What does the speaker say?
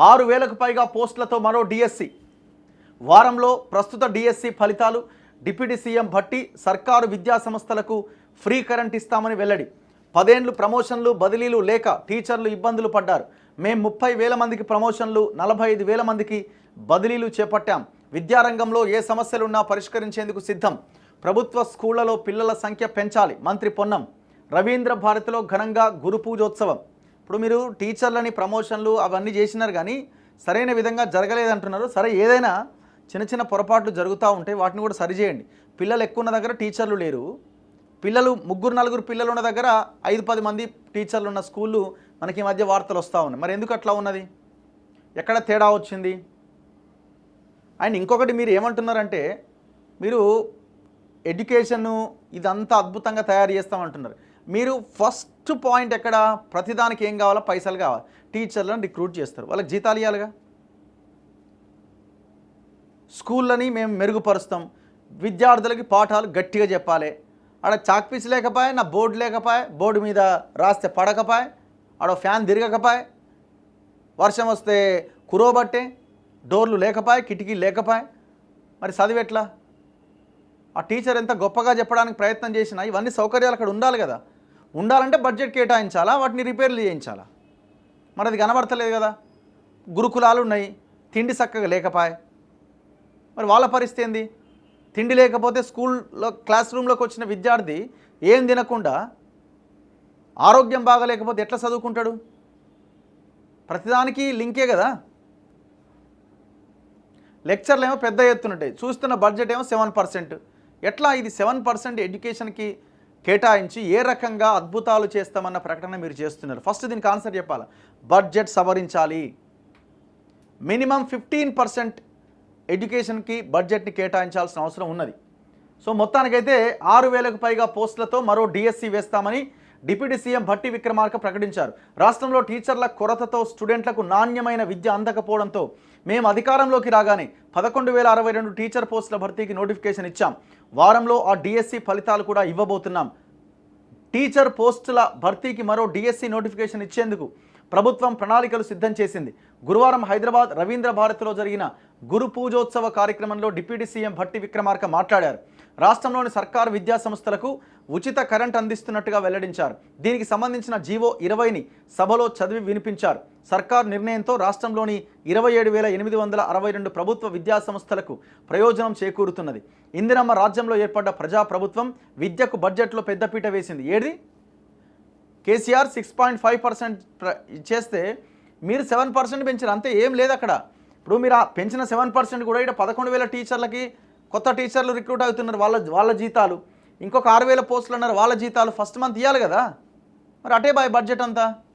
6,000కు పైగా పోస్టులతో మరో డిఎస్సి. వారంలో ప్రస్తుత డిఎస్సి ఫలితాలు. డిప్యూటీ సీఎం భట్టి సర్కారు విద్యా సంస్థలకు ఫ్రీ కరెంట్ ఇస్తామని వెల్లడి. 10 ఏళ్లు ప్రమోషన్లు బదిలీలు లేక టీచర్లు ఇబ్బందులు పడ్డారు. మేము 30,000 మందికి ప్రమోషన్లు, 45,000 మందికి బదిలీలు చేపట్టాం. విద్యారంగంలో ఏ సమస్యలున్నా పరిష్కరించేందుకు సిద్ధం. ప్రభుత్వ స్కూళ్లలో పిల్లల సంఖ్య పెంచాలి. మంత్రి పొన్నం. రవీంద్ర భారతిలో ఘనంగా గురు పూజోత్సవం. ఇప్పుడు మీరు టీచర్లని ప్రమోషన్లు అవన్నీ చేసినారు కానీ సరైన విధంగా జరగలేదంటున్నారు. సరే, ఏదైనా చిన్న చిన్న పొరపాట్లు జరుగుతూ ఉంటాయి, వాటిని కూడా సరిచేయండి. పిల్లలు ఎక్కువ ఉన్న దగ్గర టీచర్లు లేరు, పిల్లలు 3-4 పిల్లలు ఉన్న దగ్గర 5-10 మంది టీచర్లు ఉన్న స్కూళ్ళు మనకి ఈ మధ్య వార్తలు వస్తూ ఉన్నాయి. మరి ఎందుకు అట్లా ఉన్నది? ఎక్కడ తేడా వచ్చింది? అండ్ ఇంకొకటి మీరు ఏమంటున్నారంటే, మీరు ఎడ్యుకేషను ఇదంతా అద్భుతంగా తయారు చేస్తామంటున్నారు. మీరు ఫస్ట్ పాయింట్ ఎక్కడ? ప్రతిదానికి ఏం కావాలో? పైసలు కావాలి. టీచర్లను రిక్రూట్ చేస్తారు, వాళ్ళకి జీతాలు ఇవ్వాలిగా. స్కూళ్ళని మేము మెరుగుపరుస్తాం, విద్యార్థులకి పాఠాలు గట్టిగా చెప్పాలి. ఆడ చాక్పీస్ లేకపోయే, నా బోర్డు లేకపోయే, బోర్డు మీద రాస్తే పడకపోయే, ఆడ ఫ్యాన్ తిరగకపోయే, వర్షం వస్తే కురోబట్టే, డోర్లు లేకపోయే, కిటికీలు లేకపోయే, మరి చదివి ఎట్లా? ఆ టీచర్ ఎంత గొప్పగా చెప్పడానికి ప్రయత్నం చేసినా ఇవన్నీ సౌకర్యాలు అక్కడ ఉండాలి కదా. ఉండాలంటే బడ్జెట్ కేటాయించాలా, వాటిని రిపేర్లు చేయించాలా? మరి అది కనబడతలేదు కదా. గురుకులాలు ఉన్నాయి, తిండి చక్కగా లేకపోయే, మరి వాళ్ళ పరిస్థితి ఏంది? తిండి లేకపోతే స్కూల్లో క్లాస్ రూమ్లోకి వచ్చిన విద్యార్థి ఏం తినకుండా, ఆరోగ్యం బాగలేకపోతే ఎట్లా చదువుకుంటాడు? ప్రతిదానికి లింకే కదా. లెక్చర్లు ఏమో పెద్ద ఎత్తునుంటాయి, చూస్తున్న బడ్జెట్ ఏమో 7%. ఎట్లా ఇది 7% ఎడ్యుకేషన్కి కేటాయించి ఏ రకంగా అద్భుతాలు చేస్తామన్న ప్రకటన మీరు చేస్తున్నారు? ఫస్ట్ దీనికి ఆన్సర్ చెప్పాలి. బడ్జెట్ సవరించాలి. మినిమం 15% ఎడ్యుకేషన్కి బడ్జెట్ని కేటాయించాల్సిన అవసరం ఉన్నది. సో మొత్తానికైతే 6,000కు పైగా పోస్టులతో మరో డిఎస్సి వేస్తామని డిప్యూటీ సీఎం భట్టి విక్రమార్క ప్రకటించారు. రాష్ట్రంలో టీచర్ల కొరతతో స్టూడెంట్లకు నాణ్యమైన విద్య అందకపోవడంతో మేము అధికారంలోకి రాగానే 11,062 టీచర్ పోస్టుల భర్తీకి నోటిఫికేషన్ ఇచ్చాం. వారంలో ఆ డిఎస్సి ఫలితాలు కూడా ఇవ్వబోతున్నాం. టీచర్ పోస్టుల భర్తీకి మరో డిఎస్సి నోటిఫికేషన్ ఇచ్చేందుకు ప్రభుత్వం ప్రణాళికలు సిద్ధం చేసింది. గురువారం హైదరాబాద్ రవీంద్ర భారతిలో జరిగిన గురు పూజోత్సవ కార్యక్రమంలో డిప్యూటీ సీఎం భట్టి విక్రమార్క మాట్లాడారు. రాష్ట్రంలోని సర్కారు విద్యా సంస్థలకు ఉచిత కరెంట్ అందిస్తున్నట్టుగా వెల్లడించారు. దీనికి సంబంధించిన జీవో 20ని సభలో చదివి వినిపించారు. సర్కారు నిర్ణయంతో రాష్ట్రంలోని 27,862 ప్రభుత్వ విద్యా సంస్థలకు ప్రయోజనం చేకూరుతున్నది. ఇందిరమ్మ రాజ్యంలో ఏర్పడ్డ ప్రజా ప్రభుత్వం విద్యకు బడ్జెట్లో పెద్దపీట వేసింది. ఏది? కేసీఆర్ 6.5% చేస్తే మీరు 7% పెంచారు, అంతే. ఏం లేదు అక్కడ. ఇప్పుడు మీరు ఆ పెంచిన 7% కూడా ఇక్కడ 11,000 టీచర్లకి కొత్త టీచర్లు రిక్రూట్ అవుతున్నారు, వాళ్ళ జీతాలు. ఇంకొక 6,000 పోస్టులు అన్నారు, వాళ్ళ జీతాలు ఫస్ట్ మంత్ ఇవ్వాలి కదా. మరి అటే బాయ్ బడ్జెట్ అంతా.